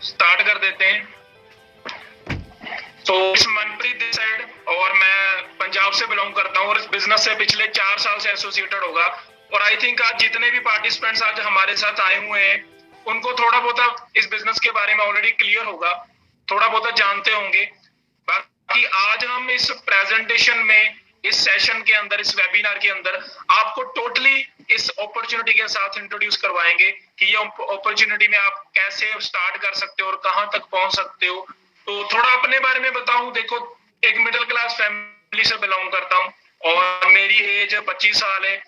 Start कर देते हैं। तो इस मनप्रीत दिस साइड, और मैं पंजाब से बिलोंग करता हूँ और इस बिजनेस से पिछले 4 साल से एसोसिएटेड होगा। और आई थिंक आज जितने भी पार्टिसिपेंट्स आज हमारे साथ आए हुए हैं उनको थोड़ा बहुत इस बिजनेस के बारे में ऑलरेडी क्लियर होगा, थोड़ा बहुत जानते होंगे। बाकी आज हम इस प्रेजेंटेशन में, इस सेशन के अंदर, इस वेबिनार के अंदर आपको टोटली इस अपॉर्चुनिटी के साथ इंट्रोड्यूस करवाएंगे कि ये अपॉर्चुनिटी में आप कैसे स्टार्ट कर सकते हो और कहां तक पहुंच सकते हो। तो थोड़ा अपने बारे में बताऊं, देखो एक मिडिल क्लास फैमिली से बिलोंग करता हूं और मेरी एज 25 साल है।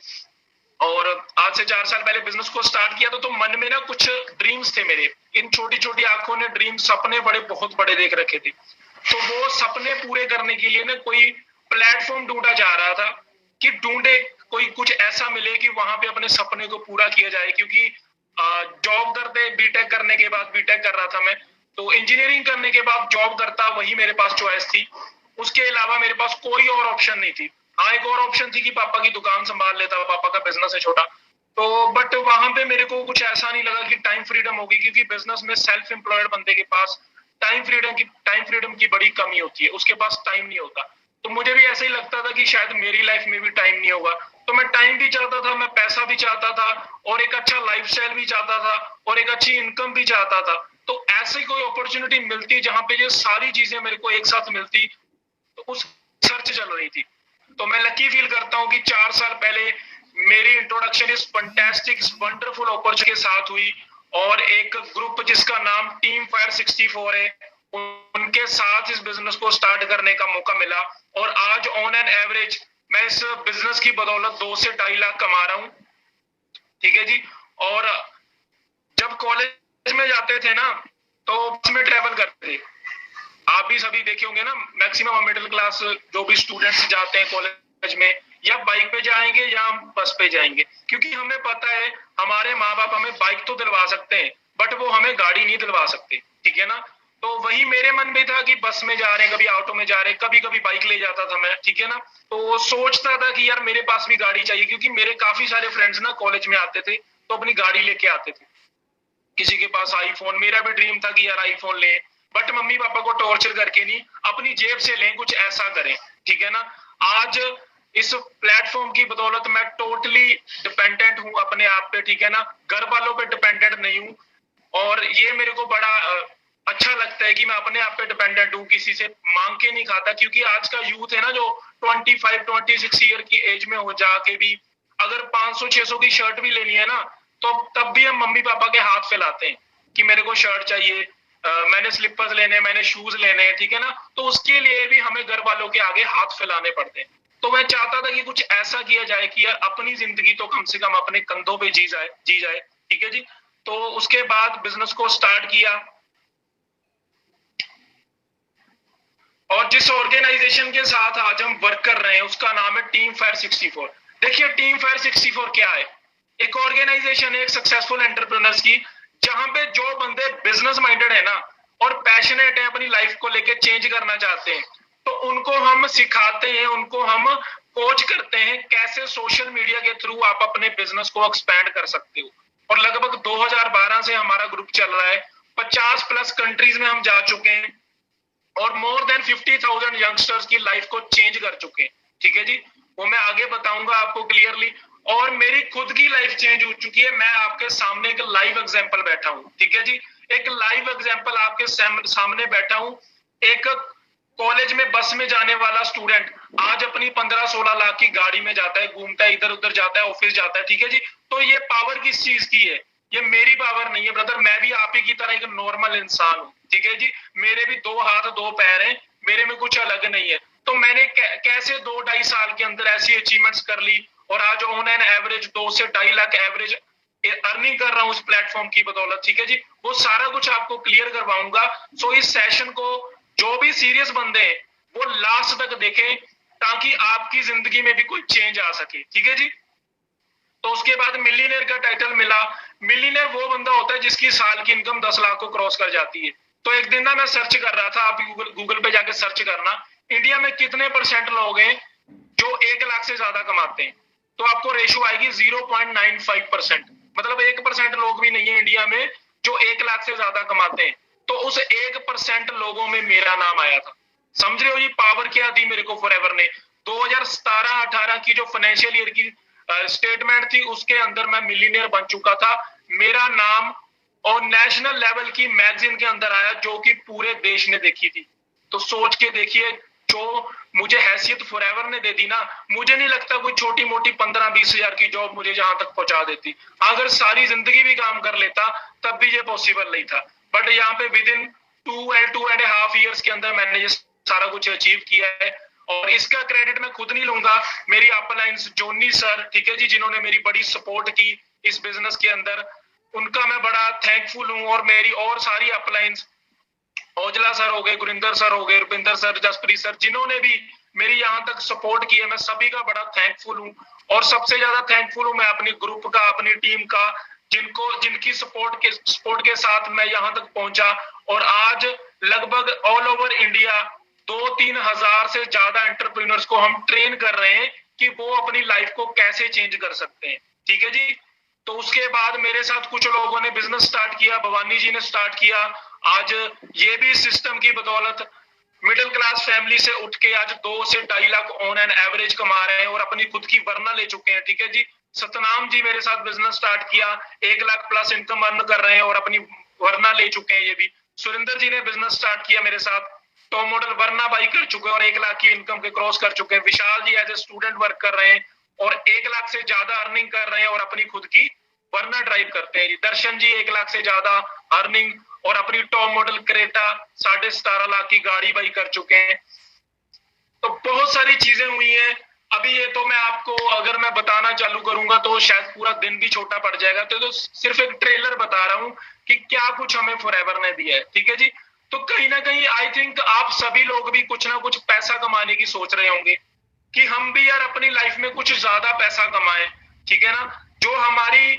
और आज से 4 साल पहले बिजनेस को स्टार्ट किया तो मन में ना कुछ ड्रीम्स थे मेरे। इन छोटी छोटी आंखों ने ड्रीम, सपने बड़े बहुत बड़े देख रखे थे। तो वो सपने पूरे करने के लिए ना कोई प्लेटफॉर्म ढूंढा जा रहा था कि ढूंढे कोई कुछ ऐसा मिले कि वहां पे अपने सपने को पूरा किया जाए। क्योंकि जॉब करते, बीटेक करने के बाद, बीटेक कर रहा था मैं, तो इंजीनियरिंग करने के बाद जॉब करता, वही मेरे पास चॉइस थी। उसके अलावा मेरे पास कोई और ऑप्शन नहीं थी। हाँ, एक और ऑप्शन थी कि पापा की दुकान संभाल लेता, पापा का बिजनेस है छोटा। तो बट वहां पे मेरे को कुछ ऐसा नहीं लगा कि टाइम फ्रीडम होगी, क्योंकि बिजनेस में सेल्फ एम्प्लॉयड बंदे के पास टाइम फ्रीडम की बड़ी कमी होती है, उसके पास टाइम नहीं होता। तो मुझे भी ऐसा ही लगता था कि शायद मेरी लाइफ में भी टाइम नहीं होगा। तो मैं टाइम भी चाहता था, मैं पैसा भी चाहता था, और एक अच्छा लाइफस्टाइल भी चाहता था, और एक अच्छी इनकम भी चाहता था। तो ऐसी कोई अपॉर्चुनिटी मिलती जहां पे ये सारी चीजें मेरे को एक साथ मिलती, तो उस सर्च चल रही थी। तो मैं लकी फील करता हूँ कि 4 साल पहले मेरी इंट्रोडक्शन इस फंटास्टिक, वंडरफुल अपॉर्चुनिटी के साथ हुई, और एक ग्रुप जिसका नाम टीम फायर 64 है, उनके साथ इस बिजनेस को स्टार्ट करने का मौका मिला। और आज ऑन एन एवरेज मैं इस बिजनेस की बदौलत 2 से 2.5 लाख कमा रहा हूँ। ठीक है जी। और जब कॉलेज में जाते थे ना, तो बस में ट्रेवल करते थे। आप भी सभी देखे होंगे ना, मैक्सिमम मिडिल क्लास जो भी स्टूडेंट्स जाते हैं कॉलेज में, या बाइक पे जाएंगे या बस पे जाएंगे। क्योंकि हमें पता है हमारे माँ बाप हमें बाइक तो दिलवा सकते हैं, बट वो हमें गाड़ी नहीं दिलवा सकते। ठीक है ना। तो वही मेरे मन में था कि बस में जा रहे हैं, कभी ऑटो में जा रहे हैं, कभी कभी बाइक ले जाता था मैं। ठीक है ना। तो सोचता था कि यार मेरे पास भी गाड़ी चाहिए, क्योंकि मेरे काफी सारे फ्रेंड्स ना कॉलेज में आते थे तो अपनी गाड़ी लेके आते थे। किसी के पास आईफोन, मेरा भी ड्रीम था कि यार आईफोन ले, बट मम्मी पापा को टॉर्चर करके नहीं, अपनी जेब से लें, कुछ ऐसा करें। ठीक है ना। आज इस प्लेटफॉर्म की बदौलत मैं टोटली डिपेंडेंट हूं अपने आप पे। ठीक है ना। घर वालों पे डिपेंडेंट नहीं हूं, और ये मेरे को बड़ा अच्छा लगता है कि मैं अपने आप पे डिपेंडेंट हूँ, किसी से मांग के नहीं खाता। क्योंकि आज का यूथ है ना, जो 25-26 ईयर की एज में हो जाके भी अगर 500-600 की शर्ट भी लेनी है ना, तो तब भी हम मम्मी पापा के हाथ फैलाते हैं कि मेरे को शर्ट चाहिए, मैंने स्लीपर्स लेने, मैंने शूज लेने हैं। ठीक है ना। तो उसके लिए भी हमें घर वालों के आगे हाथ फैलाने पड़ते हैं। तो मैं चाहता था कि कुछ ऐसा किया जाए कि यार अपनी जिंदगी तो कम से कम अपने कंधों पे जी जाए। ठीक है जी। तो उसके बाद बिजनेस को स्टार्ट किया, और जिस ऑर्गेनाइजेशन के साथ आज हम वर्क कर रहे हैं उसका नाम है टीम फायर 64। देखिए टीम फायर 64 क्या है। एक ऑर्गेनाइजेशन है, एक सक्सेसफुल एंटरप्रेन्योर्स की, जहां पे जो बंदे बिजनेस माइंडेड है ना और पैशनेट है, अपनी लाइफ को लेके चेंज करना चाहते हैं, तो उनको हम सिखाते हैं, उनको हम कोच करते हैं कैसे सोशल मीडिया के थ्रू आप अपने बिजनेस को एक्सपैंड कर सकते हो। और लगभग 2012 से हमारा ग्रुप चल रहा है, 50+ कंट्रीज में हम जा चुके हैं, और मोर देन 50,000 यंगस्टर्स की लाइफ को चेंज कर चुके हैं। ठीक है जी। वो मैं आगे बताऊंगा आपको क्लियरली। और मेरी खुद की लाइफ चेंज हो चुकी है, मैं आपके सामने एक लाइव एग्जांपल बैठा हूं। ठीक है जी। एक लाइव एग्जांपल आपके सामने बैठा हूं। एक कॉलेज में बस में जाने वाला स्टूडेंट आज अपनी 15-16 लाख की गाड़ी में जाता है, घूमता है, इधर उधर जाता है, ऑफिस जाता है। ठीक है जी। तो ये पावर किस चीज की है? ये मेरी पावर नहीं है ब्रदर, मैं भी आप ही की तरह एक नॉर्मल इंसान हूँ। ठीक है जी। मेरे भी 2 हाथ 2 पैर हैं, मेरे में कुछ अलग नहीं है। तो मैंने कैसे 2-2.5 साल के अंदर ऐसी अचीवमेंट्स कर ली, और आज ऑन एन एवरेज 2 से 2.5 लाख एवरेज अर्निंग कर रहा हूँ उस प्लेटफॉर्म की बदौलत। ठीक है जी। वो सारा कुछ आपको क्लियर करवाऊंगा। सो इस सेशन को जो भी सीरियस बंदे हैं वो लास्ट तक देखें, ताकि आपकी जिंदगी में भी कोई चेंज आ सके। ठीक है जी। तो उसके बाद मिलीनियर का टाइटल मिला। मिलीनियर वो बंदा होता है जिसकी साल की इनकम 10 लाख को क्रॉस कर जाती है। तो एक दिन ना मैं सर्च कर रहा था, आप गूगल पे जाके सर्च करना, इंडिया में कितने परसेंट लोग हैं जो 1 लाख से ज्यादा कमाते हैं। तो आपको रेशो आएगी 0.95%। मतलब 1% लोग भी नहीं है इंडिया में जो 1 लाख से ज्यादा कमाते हैं। उस 1% लोगों में मेरा नाम आया था। समझ रहे हो ये पावर क्या दी मेरे को फॉरएवर ने। 2017-18 की जो फाइनेंशियल ईयर की स्टेटमेंट थी उसके अंदर मैं मिलीनियर बन चुका था। मेरा नाम और नेशनल लेवल की मैगजीन के अंदर आया जो कि पूरे देश ने देखी थी। तो सोच के देखिए, जो मुझे हैसियत फॉरएवर ने दे दी ना, मुझे नहीं लगता कोई छोटी मोटी 15-20 हजार की जॉब मुझे जहां तक पहुंचा देती। अगर सारी जिंदगी भी काम कर लेता तब भी ये पॉसिबल नहीं था। बट यहाँ पे विद इन 2.5 ईयर्स के अंदर मैंने ये सारा कुछ अचीव किया है। और इसका क्रेडिट मैं खुद नहीं लूंगा, मेरी अपलाइंस जोनी सर, ठीक है जी, जिन्होंने मेरी बड़ी सपोर्ट की इस बिजनेस के अंदर, उनका मैं बड़ा थैंकफुल हूँ। और मेरी और सारी अपलाइंस, औजला सर हो गए, गुरिंदर सर हो गए, रुपिंदर सर, जसप्रीत सर, जिन्होंने भी मेरी यहाँ तक सपोर्ट की है, मैं सभी का बड़ा थैंकफुल हूँ। और सबसे ज्यादा थैंकफुल हूँ मैं अपनी ग्रुप का, अपनी टीम का, जिनकी सपोर्ट के साथ मैं यहाँ तक पहुंचा। और आज लगभग ऑल ओवर इंडिया 2-3 हजार से ज्यादा एंटरप्रेन्योर्स को हम ट्रेन कर रहे हैं कि वो अपनी लाइफ को कैसे चेंज कर सकते हैं। ठीक है जी। तो उसके बाद मेरे साथ कुछ लोगों ने बिजनेस स्टार्ट किया, भवानी जी ने स्टार्ट किया। आज ये भी सिस्टम की बदौलत मिडिल क्लास फैमिली से उठ के आज 2 से 2.5 लाख ऑन एन एवरेज कमा रहे हैं और अपनी खुद की वरना ले चुके हैं। ठीक है जी। सतनाम जी मेरे साथ बिजनेस स्टार्ट किया, 1 लाख प्लस इनकम अर्न कर रहे हैं और अपनी वरना ले चुके हैं। ये भी सुरेंद्र जी ने बिजनेस स्टार्ट किया मेरे साथ, टॉप मॉडल वरना बाई कर चुके हैं और 1 लाख की इनकम के क्रॉस कर चुके हैं। विशाल जी एज ए स्टूडेंट वर्क कर रहे हैं और 1 लाख से ज्यादा अर्निंग कर रहे हैं और अपनी खुद की वरना ड्राइव करते हैं। दर्शन जी 1 लाख से ज्यादा अर्निंग और अपनी टॉप मॉडल क्रेटा 17.5 लाख की गाड़ी बाई कर चुके हैं। तो बहुत सारी चीजें हुई हैं। अभी ये तो मैं आपको अगर मैं बताना चालू करूंगा तो शायद पूरा दिन भी छोटा पड़ जाएगा। तो सिर्फ एक ट्रेलर बता रहा हूं कि क्या कुछ हमें फॉरएवर ने दिया है। ठीक है जी। तो कहीं ना कहीं आई थिंक आप सभी लोग भी कुछ ना कुछ पैसा कमाने की सोच रहे होंगे कि हम भी यार अपनी लाइफ में कुछ ज्यादा पैसा कमाएं। ठीक है ना। जो हमारी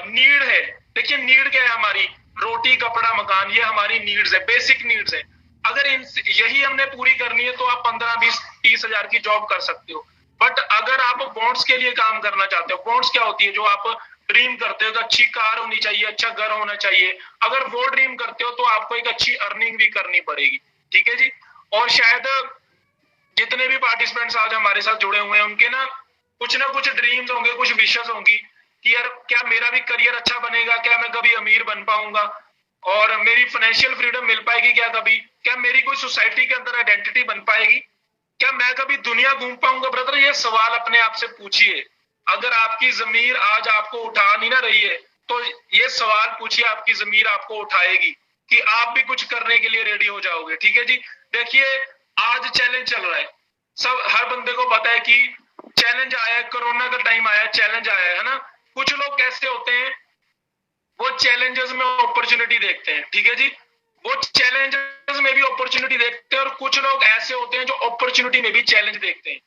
नीड है, देखिए नीड क्या है हमारी, रोटी कपड़ा मकान, ये हमारी नीड्स है, बेसिक नीड्स है। अगर यही हमने पूरी करनी है तो आप 15-20-30 हजार की जॉब कर सकते हो। बट अगर आप बॉन्ड्स के लिए काम करना चाहते हो, बॉन्ड्स क्या होती है, जो आप ड्रीम करते हो, तो अच्छी कार होनी चाहिए, अच्छा घर होना चाहिए। अगर वो ड्रीम करते हो तो आपको एक अच्छी अर्निंग भी करनी पड़ेगी। ठीक है जी। और शायद जितने भी पार्टिसिपेंट्स आज हमारे साथ जुड़े हुए हैं उनके ना कुछ ड्रीम्स होंगे, कुछ विशेष होंगी कि यार क्या मेरा भी करियर अच्छा बनेगा, क्या मैं कभी अमीर बन पाऊंगा और मेरी फाइनेंशियल फ्रीडम मिल पाएगी, क्या कभी, क्या मेरी कोई सोसाइटी के अंदर आइडेंटिटी बन पाएगी, क्या मैं कभी दुनिया घूम पाऊंगा। ब्रदर ये सवाल अपने आप से पूछिए। अगर आपकी जमीर आज आपको उठा नहीं ना रही है तो ये सवाल पूछिए, आपकी जमीर आपको उठाएगी कि आप भी कुछ करने के लिए रेडी हो जाओगे। ठीक है जी। देखिए आज चैलेंज चल रहा है, सब हर बंदे को पता है कि चैलेंज आया है, कोरोना का टाइम आया, चैलेंज आया है ना। कुछ लोग कैसे होते हैं, वो चैलेंजेस में अपॉर्चुनिटी देखते हैं। ठीक है जी। वो चैलेंजेस में भी अपॉर्चुनिटी देखते हैं और कुछ लोग ऐसे होते हैं जो अपॉर्चुनिटी में भी चैलेंज देखते हैं।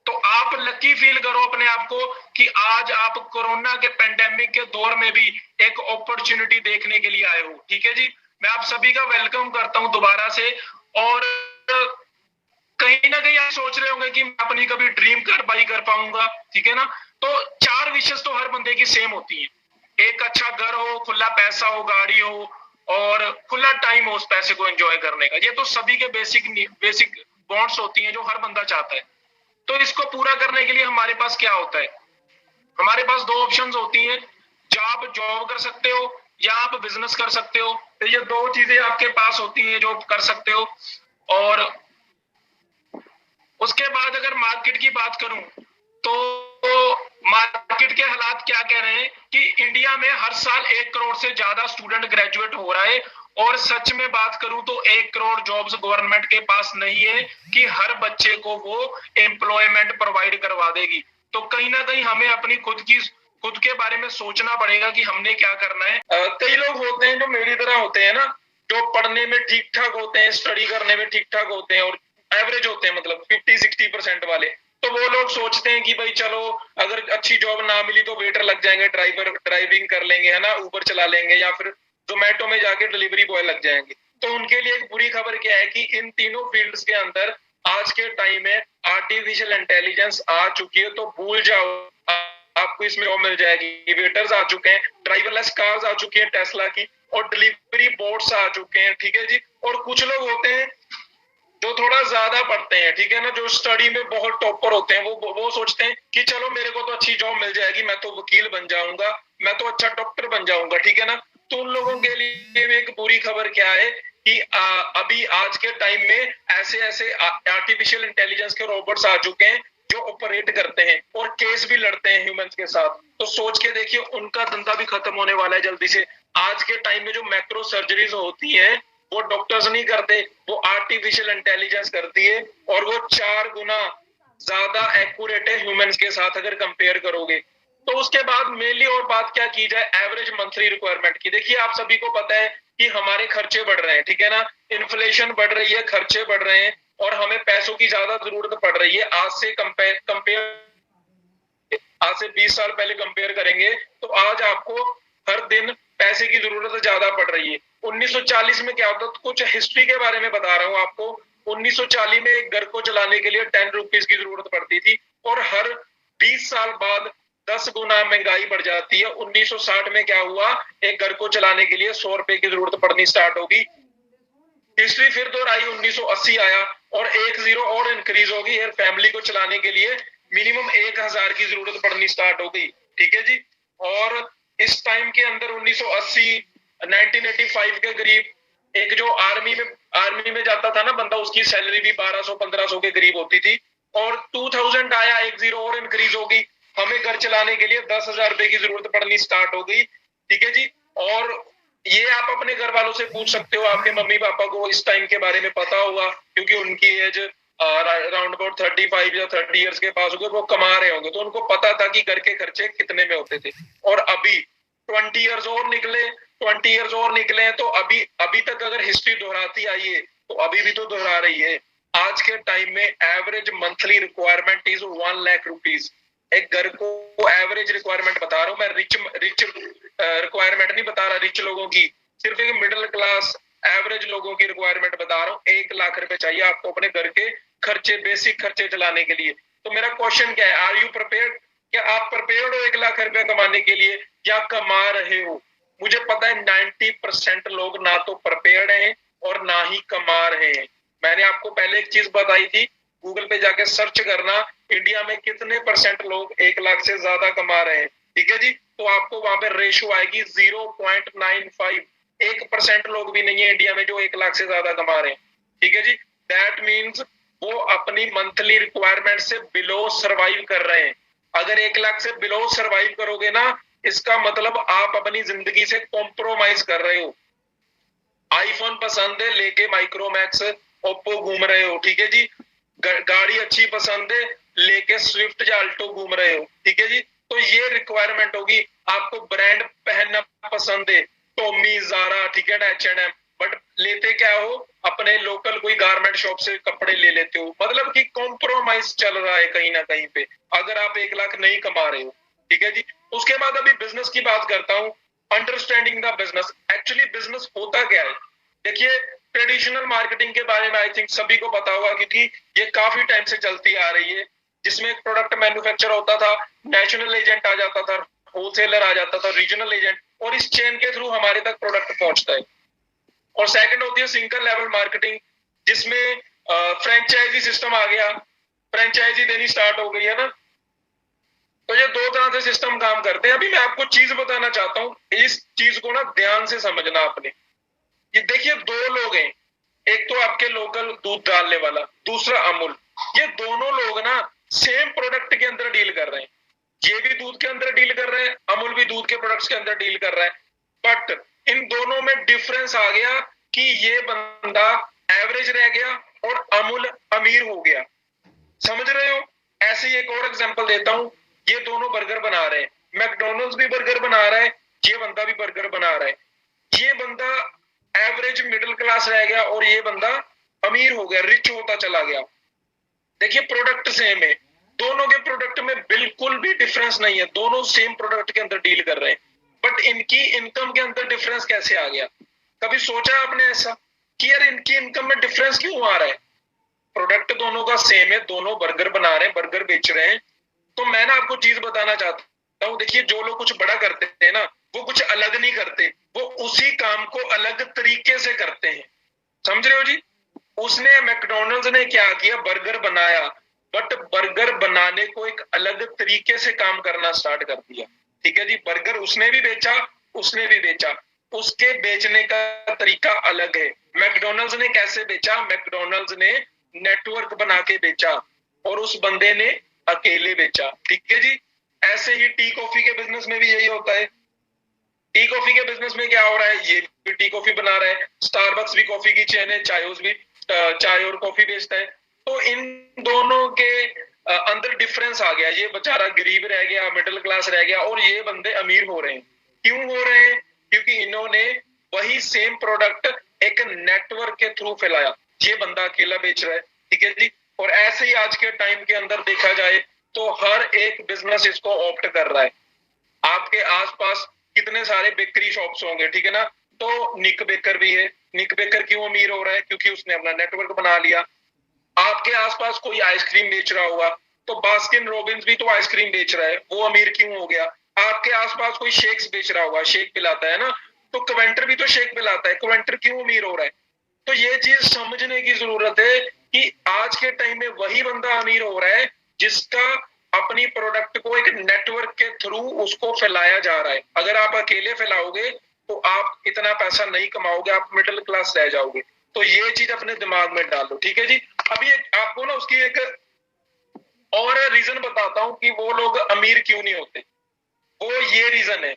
तो आप लकी फील करो अपने आप को कि आज आप कोरोना के पेंडेमिक के दौर में भी एक अपॉर्चुनिटी देखने के लिए आए हो। ठीक है जी। मैं आप सभी का वेलकम करता हूं दोबारा से। और कहीं ना कहीं आप सोच रहे होंगे कि मैं अपनी कभी ड्रीम कार बाई कर पाऊंगा। ठीक है ना। तो 4 विशेष तो हर बंदे की सेम होती है। एक अच्छा घर हो, खुला पैसा हो, गाड़ी हो और खुला टाइम हो उस पैसे को एंजॉय करने का। ये तो सभी के बेसिक वांट्स होती हैं जो हर बंदा चाहता है। तो इसको पूरा करने के लिए हमारे पास क्या होता है, हमारे पास 2 ऑप्शंस होती हैं। या आप जॉब कर सकते हो या आप बिजनेस कर सकते हो। तो ये 2 चीजें आपके पास होती हैं जो कर सकते हो। और उसके बाद अगर मार्केट की बात करूं तो मार्केट के हालात क्या कह रहे हैं कि इंडिया में हर साल 1 करोड़ से ज्यादा स्टूडेंट ग्रेजुएट हो रहा है। और सच में बात करूं तो 1 करोड़ जॉब्स गवर्नमेंट के पास नहीं है कि हर बच्चे को वो एम्प्लॉयमेंट प्रोवाइड करवा देगी। तो कहीं ना कहीं हमें अपनी खुद के बारे में सोचना पड़ेगा कि हमने क्या करना है। कई लोग होते हैं जो मेरी तरह होते हैं ना, जो पढ़ने में ठीक ठाक होते हैं, स्टडी करने में ठीक ठाक होते हैं और एवरेज होते हैं, मतलब 50-60% वाले। तो वो लोग सोचते हैं कि भाई चलो अगर अच्छी जॉब ना मिली तो वेटर लग जाएंगे, ड्राइविंग कर लेंगे, है ना, ऊबर चला लेंगे या फिर जोमेटो में जाके डिलीवरी बॉय लग जाएंगे। तो उनके लिए एक बुरी खबर क्या है कि इन तीनों फील्ड्स के अंदर आज के टाइम में आर्टिफिशियल इंटेलिजेंस आ चुकी है। तो भूल जाओ, आपको इसमें जॉब मिल जाएगी। वेटर्स आ चुके हैं, ड्राइवरलेस कार्स आ चुकी है टेस्ला की, और डिलीवरी बोट्स आ चुके हैं, ठीक है जी। और कुछ लोग होते हैं जो थोड़ा ज्यादा पढ़ते हैं, ठीक है ना, जो स्टडी में बहुत टॉपर होते हैं, वो सोचते हैं कि चलो मेरे को तो अच्छी जॉब मिल जाएगी, मैं तो वकील बन जाऊंगा, मैं तो अच्छा डॉक्टर बन जाऊंगा, ठीक है ना। तो उन लोगों के लिए भी एक बुरी खबर क्या है कि अभी आज के टाइम में ऐसे ऐसे आर्टिफिशियल इंटेलिजेंस के रोबोट्स आ चुके हैं जो ऑपरेट करते हैं और केस भी लड़ते हैं ह्यूमंस के साथ। तो सोच के देखिए उनका धंधा भी खत्म होने वाला है जल्दी से। आज के टाइम में जो मैक्रो सर्जरीज होती है वो डॉक्टर्स नहीं करते, वो आर्टिफिशियल इंटेलिजेंस करती है, और वो 4 गुना ज्यादा एक्यूरेट है ह्यूमंस के साथ अगर कंपेयर करोगे। तो उसके बाद मेनली और बात क्या की जाए एवरेज मंथली रिक्वायरमेंट की। देखिए आप सभी को पता है कि हमारे खर्चे बढ़ रहे हैं, ठीक है ना, इन्फ्लेशन बढ़ रही है, खर्चे बढ़ रहे हैं और हमें पैसों की ज्यादा जरूरत पड़ रही है। आज से 20 साल पहले कंपेयर करेंगे तो आज आपको हर दिन पैसे की जरूरत ज्यादा पड़ रही है। 1940 में क्या होता, तो कुछ हिस्ट्री के बारे में बता रहा हूँ आपको। 1940 में एक घर को चलाने के लिए 10 रुपीज की जरूरत पड़ती थी और हर 20 साल बाद 10 गुना महंगाई बढ़ जाती है। 1960 में क्या हुआ, एक घर को चलाने के लिए 100 रुपए की जरूरत पड़नी स्टार्ट होगी। हिस्ट्री फिर दोहराई, 1980 आया और एक जीरो और इंक्रीज होगी, हर फैमिली को चलाने के लिए मिनिमम 1000 की जरूरत पड़नी स्टार्ट हो गई, ठीक है जी। और इस टाइम के अंदर 1980 1985 के करीब एक जो आर्मी में जाता था ना बंदा, उसकी सैलरी भी 1200-1500 के करीब होती थी। और 2000 आया, एक जीरो और इंक्रीज हो गई, हमें घर चलाने के लिए 10,000 रुपए की जरूरत पड़नी स्टार्ट हो गई, ठीक है जी। और ये आप अपने घर वालों से पूछ सकते हो, आपके मम्मी पापा को इस टाइम के बारे में पता होगा क्योंकि उनकी एज अराउंड अबाउट 35 या 30 इयर्स के पास होंगे, वो कमा रहे होंगे, तो उनको पता था कि घर के खर्चे कितने में होते थे। और अभी 20 इयर्स और निकले, 20 इयर्स और निकले तो अभी तक अगर हिस्ट्री दोहराती आई है तो अभी भी तो दोहरा रही है। आज के टाइम में average monthly requirement is 1 lakh rupees. एक घर को एवरेज रिक्वायरमेंट बता रहा हूँ मैं, रिच रिक्वायरमेंट नहीं बता रहा रिच लोगों की, सिर्फ एक मिडिल क्लास एवरेज लोगों की रिक्वायरमेंट बता रहा हूँ। 1 लाख रुपए चाहिए आपको अपने घर के खर्चे, बेसिक खर्चे चलाने के लिए। तो मेरा क्वेश्चन क्या है, आर यू प्रिपेयर्ड? क्या आप प्रिपेयर्ड हो 1 लाख रुपए कमाने के लिए या कमा रहे हो? मुझे पता है 90% लोग ना तो प्रिपेयर्ड हैं और ना ही कमा रहे हैं। मैंने आपको पहले एक चीज बताई थी, गूगल पे जाके सर्च करना इंडिया में कितने परसेंट लोग 1 लाख से ज्यादा कमा रहे हैं, ठीक है जी। तो आपको वहां पे रेशो आएगी 0.95। 1% लोग भी नहीं है इंडिया में जो 1 लाख से ज्यादा कमा रहे हैं, ठीक है जी। दैट मीन्स वो अपनी मंथली रिक्वायरमेंट से बिलो सर्वाइव कर रहे हैं। अगर 1 लाख से बिलो सर्वाइव करोगे ना, इसका मतलब आप अपनी जिंदगी से कॉम्प्रोमाइज कर रहे हो। आईफोन पसंद है लेके माइक्रोमैक्स ओप्पो घूम रहे हो, ठीक है जी। गाड़ी अच्छी पसंद है लेके स्विफ्ट या अल्टो घूम रहे हो, ठीक है जी। तो ये रिक्वायरमेंट होगी। आपको ब्रांड पहनना पसंद है, टॉमी, ज़ारा, ठीक है ना, H&M, बट लेते क्या हो, अपने लोकल कोई गारमेंट शॉप से कपड़े ले लेते हो। मतलब कि कॉम्प्रोमाइज चल रहा है कहीं ना कहीं पे, अगर आप 1 लाख नहीं कमा रहे हो, ठीक है जी। उसके बाद अभी बिजनेस की बात करता हूँ, understanding the business. Actually business होता क्या है? देखिए ट्रेडिशनल मार्केटिंग के बारे में आई थिंक सभी को पता होगा क्योंकि ये काफी टाइम से चलती आ रही है, जिसमें एक प्रोडक्ट मैन्युफैक्चर होता था, नेशनल एजेंट आ जाता था, होलसेलर आ जाता था, रीजनल एजेंट, और इस चेन के थ्रू हमारे तक प्रोडक्ट पहुंचता है। और सेकंड होती है सिंगल लेवल मार्केटिंग, जिसमें फ्रेंचाइजी सिस्टम आ गया, फ्रेंचाइजी देनी स्टार्ट हो गई है ना। तो ये 2 तरह से सिस्टम काम करते हैं। अभी मैं आपको चीज बताना चाहता हूँ, इस चीज को ना ध्यान से समझना आपने। ये देखिए 2 लोग हैं, एक तो आपके लोकल दूध डालने वाला, दूसरा अमूल। ये दोनों लोग ना सेम प्रोडक्ट के अंदर डील कर रहे हैं। ये भी दूध के अंदर डील कर रहे हैं, अमूल भी दूध के प्रोडक्ट्स के अंदर डील कर रहा है। बट इन दोनों में डिफरेंस आ गया कि ये बंदा एवरेज रह गया और अमूल अमीर हो गया। समझ रहे हो? ऐसे ही एक और एग्जांपल देता हूं, ये दोनों बर्गर बना रहे हैं, मैकडोनल्ड्स भी बर्गर बना रहा है, ये बंदा भी बर्गर बना रहा है। ये बंदा एवरेज मिडिल क्लास रह गया और ये बंदा अमीर हो गया, रिच होता चला गया। देखिए प्रोडक्ट सेम है, दोनों के प्रोडक्ट में बिल्कुल भी डिफरेंस नहीं है, दोनों सेम प्रोडक्ट के अंदर डील कर रहे हैं, बट इनकी इनकम के अंदर डिफरेंस कैसे आ गया? कभी सोचा आपने ऐसा कि यार इनकी इनकम में डिफरेंस क्यों आ रहा है? प्रोडक्ट दोनों का सेम है, दोनों बर्गर बना रहे हैं, बर्गर बेच रहे हैं। तो मैं ना आपको चीज बताना चाहता हूँ, देखिए जो लोग कुछ बड़ा करते हैं ना, वो कुछ अलग नहीं करते, वो उसी काम को अलग तरीके से करते हैं। समझ रहे हो जी? उसने मैकडॉनल्ड्स ने क्या किया, बर्गर बनाया, बट बर्गर बनाने को एक अलग तरीके से काम करना स्टार्ट कर दिया। ठीक है जी, बर्गर उसने भी बेचा, उसने भी बेचा, उसके बेचने का तरीका अलग है। मैकडॉनल्ड्स ने कैसे बेचा? मैकडॉनल्ड्स ने नेटवर्क बना के बेचा और उस बंदे ने अकेले बेचा। ठीक है जी। ऐसे ही टी कॉफी के बिजनेस में भी यही होता है। टी कॉफी के बिजनेस में क्या हो रहा है, ये भी टी कॉफी बना रहा है, स्टारबक्स भी कॉफी की चेन है, चायोस भी चाय और कॉफी बेचता है। तो इन दोनों के अंदर डिफरेंस आ गया। ये बेचारा गरीब रह गया, मिडिल क्लास रह गया, और ये बंदे अमीर हो रहे हैं। क्यों हो रहे हैं? क्योंकि इन्होंने वही सेम प्रोडक्ट एक नेटवर्क के थ्रू फैलाया। ये बंदा अकेला बेच रहा है। ठीक है जी। और ऐसे ही आज के टाइम के अंदर देखा जाए तो हर एक बिजनेस इसको ऑप्ट कर रहा है। आपके आसपास कितने सारे बेकरी शॉप्स होंगे, ठीक है ना? तो निक बेकर भी है। निक बेकर क्यों अमीर हो रहा है? क्योंकि उसने अपना नेटवर्क बना लिया। आपके आसपास कोई आइसक्रीम बेच रहा होगा, तो बास्किन रॉबिन्स भी तो आइसक्रीम बेच रहा है, वो अमीर क्यों हो गया? आपके आसपास कोई शेक्स बेच रहा होगा, शेक पिलाता है ना, तो क्वेंटर भी तो शेक पिलाता है, क्वेंटर क्यों अमीर हो रहा है? तो ये चीज समझने की जरूरत है कि आज के टाइम में वही बंदा अमीर हो रहा है जिसका अपनी प्रोडक्ट को एक नेटवर्क के थ्रू उसको फैलाया जा रहा है। अगर आप अकेले फैलाओगे तो आप इतना पैसा नहीं कमाओगे, आप मिडिल क्लास रह जाओगे। तो ये चीज अपने दिमाग में डालो। ठीक है जी। अभी आपको ना उसकी एक और रीजन बताता हूं कि वो लोग अमीर क्यों नहीं होते। वो ये रीजन है,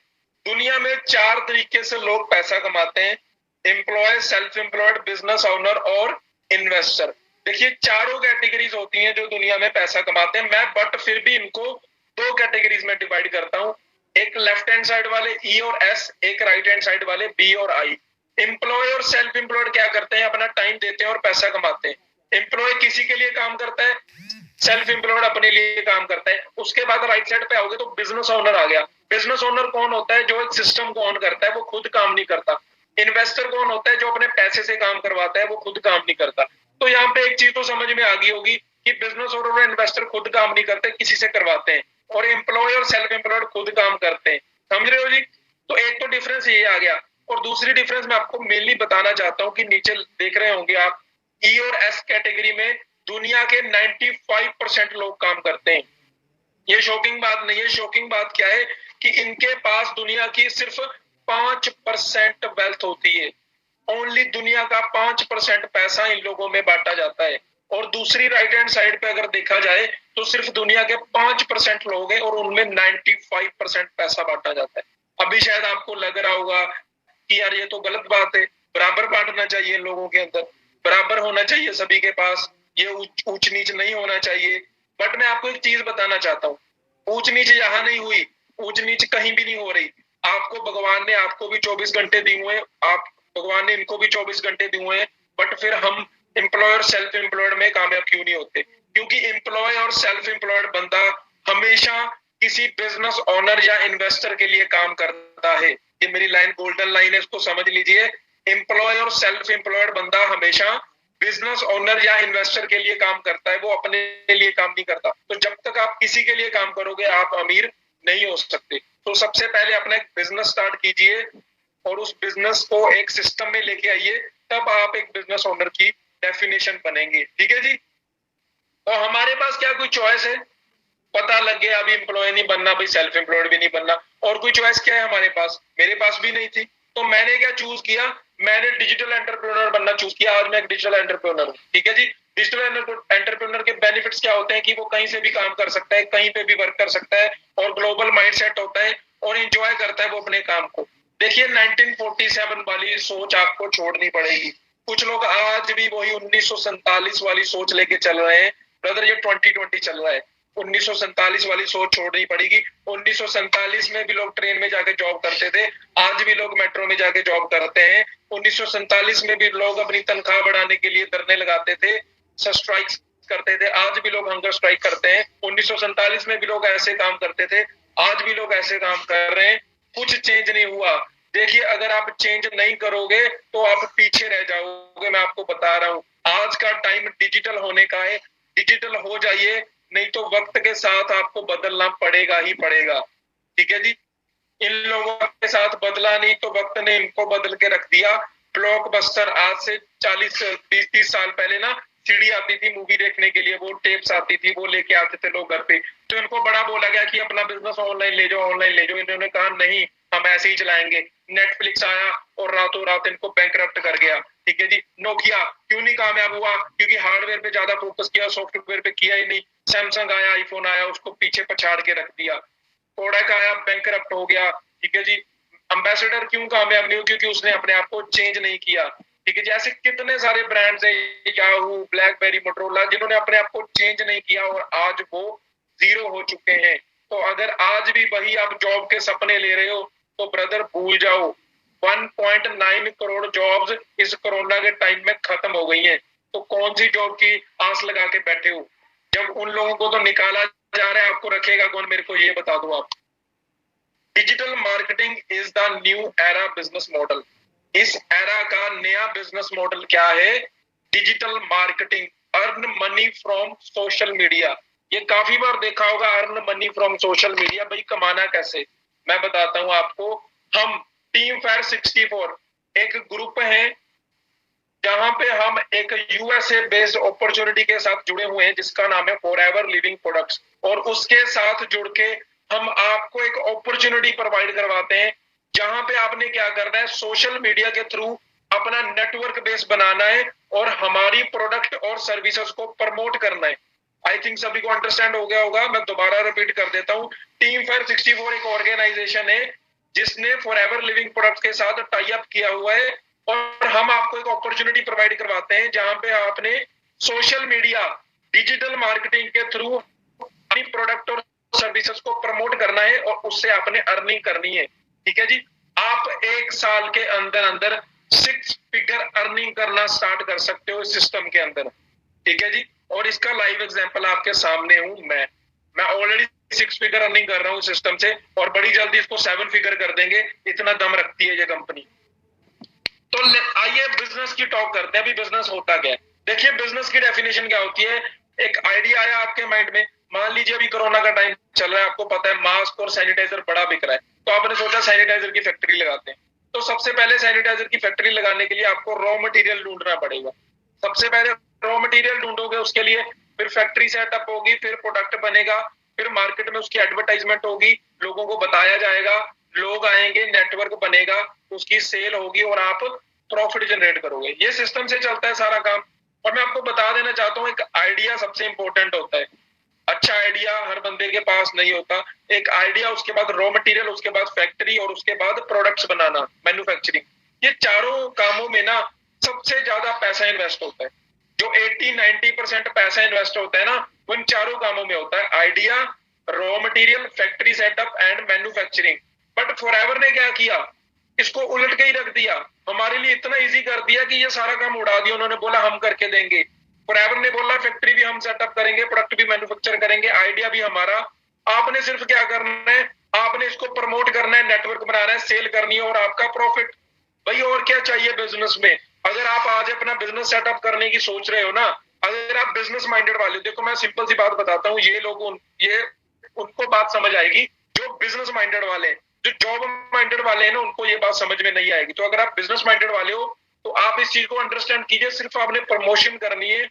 दुनिया में 4 तरीके से लोग पैसा कमाते हैं: employ, self employed, business owner और इन्वेस्टर। देखिए, चारों कैटेगरीज होती हैं जो दुनिया में पैसा कमाते हैं। मैं बट फिर भी इनको 2 कैटेगरीज में डिवाइड करता हूं। एक लेफ्ट हैंड साइड वाले ई और एस, एक राइट हैंड साइड वाले बी और आई। एम्प्लॉय और सेल्फ एम्प्लॉयड क्या करते हैं? अपना टाइम देते हैं और पैसा कमाते हैं। एम्प्लॉय किसी के लिए काम करता है, सेल्फ एम्प्लॉयड अपने लिए काम करता है। उसके बाद राइट साइड पे आओगे तो बिजनेस ओनर आ गया। बिजनेस ओनर कौन होता है? जो एक सिस्टम को ऑन करता है, वो खुद काम नहीं करता। इन्वेस्टर कौन होता है? जो अपने पैसे से काम करवाता है, वो खुद काम नहीं करता। तो यहाँ पे एक चीज तो समझ में आ गई होगी कि बिजनेस ओनर और इन्वेस्टर खुद काम नहीं करते, किसी से करवाते हैं, और एम्प्लॉय और सेल्फ एम्प्लॉयड खुद काम करते हैं। समझ रहे हो जी? तो एक तो डिफरेंस ये आ गया। और दूसरी डिफरेंस मैं आपको मेनली बताना चाहता हूँ कि नीचे देख रहे होंगे आप, ई और एस कैटेगरी में दुनिया के 95% लोग काम करते हैं। ये शॉकिंग बात नहीं है। शॉकिंग बात क्या है कि इनके पास दुनिया की सिर्फ 5% वेल्थ होती है। ओनली दुनिया का 5% पैसा इन लोगों में बांटा जाता है। और दूसरी राइट हैंड साइड पे अगर देखा जाए तो सिर्फ दुनिया के 5% लोग हैं और उनमें 95% पैसा बांटा जाता है। अभी शायद आपको लग रहा होगा कि यार ये तो गलत बात है, बराबर बांटना चाहिए, लोगों के अंदर बराबर होना चाहिए सभी के पास, ये ऊंच नीच नहीं होना चाहिए। बट मैं आपको एक चीज बताना चाहता हूँ, ऊंच नीच यहाँ नहीं हुई, ऊंच नीच कहीं भी नहीं हो रही। आपको भगवान ने, आपको भी 24 घंटे दिए हुए, आप भगवान ने इनको भी 24 घंटे दिए हुए हैं। बट फिर हम एम्प्लॉय और सेल्फ एम्प्लॉयड में कामयाब क्यों नहीं होते? क्योंकि एम्प्लॉय और सेल्फ एम्प्लॉयड बंदा हमेशा किसी बिजनेस ओनर या इन्वेस्टर के लिए काम करता है। ये मेरी लाइन गोल्डन लाइन है, इसको समझ लीजिए। एम्प्लॉय और सेल्फ एम्प्लॉयड बंदा हमेशा बिजनेस ओनर या इन्वेस्टर के लिए काम करता है, वो अपने लिए काम नहीं करता। तो जब तक आप किसी के लिए काम करोगे आप अमीर नहीं हो सकते। तो सबसे पहले अपना एक बिजनेस स्टार्ट कीजिए और उस बिजनेस को एक सिस्टम में लेके आइए, तब आप एक बिजनेस ओनर की डेफिनेशन बनेंगे। ठीक है जी। तो हमारे पास क्या कोई चॉइस है? पता लग गया अभी एम्प्लॉय नहीं बनना, भाई सेल्फ एम्प्लॉयड भी नहीं बनना, और कोई चॉइस क्या है हमारे पास? मेरे पास भी नहीं थी। तो मैंने क्या चूज किया? मैंने डिजिटल एंटरप्रेन्योर बनना चूज किया। आज मैं एक डिजिटल एंटरप्रेन्योर हूँ। ठीक है जी। डिजिटल एंटरप्रेन्योर के बेनिफिट्स क्या होते हैं कि वो कहीं से भी काम कर सकता है, कहीं पे भी वर्क कर सकता है, और ग्लोबल माइंडसेट होता है और एंजॉय करता है वो अपने काम को। देखिए, 1947 वाली सोच आपको छोड़नी पड़ेगी। कुछ लोग आज भी वही 1947 वाली सोच लेके चल रहे हैं। ब्रदर, ये 2020 चल रहा है, 1947 वाली सोच छोड़नी पड़ेगी। 1947 में भी लोग ट्रेन में जाके जॉब करते थे, आज भी लोग मेट्रो में जाके जॉब करते हैं। 1947 में भी लोग अपनी तनख्वाह बढ़ाने के लिए धरने लगाते थे, स्ट्राइक करते थे, आज भी लोग हंगर स्ट्राइक करते हैं। 1947 में भी लोग ऐसे काम करते थे, आज भी लोग ऐसे काम कर रहे हैं। कुछ चेंज नहीं हुआ। देखिए, अगर आप चेंज नहीं करोगे तो आप पीछे रह जाओगे। मैं आपको बता रहा हूँ, आज का टाइम डिजिटल होने का है। डिजिटल हो जाइए, नहीं तो वक्त के साथ आपको बदलना पड़ेगा ही पड़ेगा। ठीक है जी। इन लोगों के साथ बदला नहीं तो वक्त ने इनको बदल के रख दिया। ब्लॉकबस्टर आज से 40 20 30 साल पहले ना सीडी आती थी मूवी देखने के लिए, वो टेप्स आती थी, वो लेके आते थे लोग घर पे। तो इनको बड़ा बोला गया कि अपना बिजनेस ऑनलाइन ले जाओ, ऑनलाइन ले जाओ। इन्होंने कहा नहीं, हम ऐसे ही चलाएंगे। नेटफ्लिक्स आया और रातों रात इनको बैंकरप्ट कर गया। ठीक है जी। नोकिया क्यों नहीं कामयाब हुआ? क्योंकि हार्डवेयर पे ज्यादा फोकस किया, सॉफ्टवेयर पे किया ही नहीं। सैमसंग आया, आईफोन आया, उसको पीछे पछाड़ के रख दिया। कोडैक आया, बैंकरप्ट हो गया। ठीक है जी। एम्बेसडर क्यों कामयाब नहीं हुआ? क्योंकि उसने अपने आप को चेंज नहीं किया। ठीक है जी। ऐसे कितने सारे ब्रांड्स है, याहू, ब्लैकबेरी, मोटरोला, जिन्होंने अपने आप को चेंज नहीं किया और आज वो जीरो हो चुके हैं। तो अगर आज भी वही आप जॉब के सपने ले रहे हो तो ब्रदर भूल जाओ। 1.9 करोड़ जॉब्स इस कोरोना के टाइम में खत्म हो गई हैं। तो कौन सी जॉब की आस लगा के बैठे हो? जब उन लोगों को तो निकाला जा रहा है, आपको रखेगा कौन? मेरे को ये बता दो आप। Digital marketing is the new era business model. इस एरा का नया बिजनेस मॉडल क्या है? Digital marketing, earn money from social media. ये काफी बार देखा होगा, earn money from social media. भाई कमाना कैसे? मैं बताता हूं आपको। हम टीम फेयर 64 एक ग्रुप है जहां पे हम एक यूएसए बेस्ड अपॉर्चुनिटी के साथ जुड़े हुए हैं जिसका नाम है फॉरएवर लिविंग प्रोडक्ट्स। और उसके साथ जुड़ के हम आपको एक अपॉर्चुनिटी प्रोवाइड करवाते हैं जहां पे आपने क्या करना है, सोशल मीडिया के थ्रू अपना नेटवर्क बेस बनाना है और हमारी प्रोडक्ट और सर्विसेज को प्रमोट करना है। आई थिंक सभी को अंडरस्टैंड हो गया होगा, मैं दोबारा रिपीट कर देता हूँ। टीम फेयर 64 एक ऑर्गेनाइजेशन है जिसने फॉरएवर लिविंग प्रोडक्ट्स के साथ टाई अप किया हुआ है और हम आपको एक अपॉर्चुनिटी प्रोवाइड करवाते हैं जहां पे आपने सोशल मीडिया, डिजिटल मार्केटिंग के थ्रू अपनी प्रोडक्ट और सर्विसेज को प्रमोट करना है और उससे आपने अर्निंग करनी है। ठीक है जी। आप एक साल के अंदर अंदर 6 फिगर अर्निंग करना स्टार्ट कर सकते हो इस सिस्टम के अंदर। ठीक है जी। और इसका लाइव एग्जांपल आपके सामने हूं मैं ऑलरेडी 6 फिगर अर्निंग कर रहा हूं सिस्टम से और बड़ी जल्दी इसको 7 फिगर कर देंगे। इतना दम रखती है ये कंपनी। तो आइए बिजनेस की टॉक करते हैं। अभी बिजनेस होता क्या है? देखिए बिजनेस की डेफिनेशन क्या होती है। एक आइडिया आया आपके माइंड में, मान लीजिए अभी कोरोना का टाइम चल रहा है, आपको पता है मास्क और सैनिटाइजर बड़ा बिक रहा है, तो आपने सोचा सैनिटाइजर की फैक्ट्री लगाते हैं। तो सबसे पहले सैनिटाइजर की फैक्ट्री लगाने के लिए आपको रॉ मटेरियल ढूंढना पड़ेगा। सबसे पहले रॉ मटेरियल ढूंढोगे, उसके लिए फिर फैक्ट्री सेटअप होगी, फिर प्रोडक्ट बनेगा, फिर मार्केट में उसकी एडवर्टाइजमेंट होगी, लोगों को बताया जाएगा, लोग आएंगे, नेटवर्क बनेगा, उसकी सेल होगी और आप प्रॉफिट जनरेट करोगे। ये सिस्टम से चलता है सारा काम। और मैं आपको बता देना चाहता हूँ, एक आइडिया सबसे इंपॉर्टेंट होता है। अच्छा आइडिया हर बंदे के पास नहीं होता। एक आइडिया, उसके बाद रॉ मटेरियल, उसके बाद फैक्ट्री और उसके बाद प्रोडक्ट्स बनाना, मैन्युफैक्चरिंग, ये चारों कामों में ना सबसे ज्यादा पैसा इन्वेस्ट होता है। जो 80-90% पैसा इन्वेस्ट होता है ना, वो इन चारों कामों में होता है। Idea, raw material, factory setup and manufacturing. But forever ने क्या किया, इसको उलट के ही रख दिया। हमारे लिए इतना इजी कर दिया कि ये सारा काम उड़ा दिया। उन्होंने बोला हम करके देंगे। फॉरएवर ने बोला फैक्ट्री भी हम सेटअप करेंगे, प्रोडक्ट भी मैन्युफैक्चर करेंगे, आइडिया भी हमारा। आपने सिर्फ क्या करना है, आपने इसको प्रमोट करना है, नेटवर्क बनाना है, सेल करनी है और आपका प्रॉफिट। भाई और क्या चाहिए बिजनेस में? अगर आप आज अपना बिजनेस सेटअप करने की सोच रहे हो ना, अगर आप बिजनेस माइंडेड वाले, देखो मैं सिंपल सी बात बताता हूँ, ये लोग ये उनको बात समझ आएगी जो बिजनेस माइंडेड वाले हैं। जो जॉब माइंडेड वाले हैं ना, उनको ये बात समझ में नहीं आएगी। तो अगर आप बिजनेस माइंडेड वाले हो तो आप इस चीज को अंडरस्टैंड कीजिए। सिर्फ आपने प्रमोशन करनी है,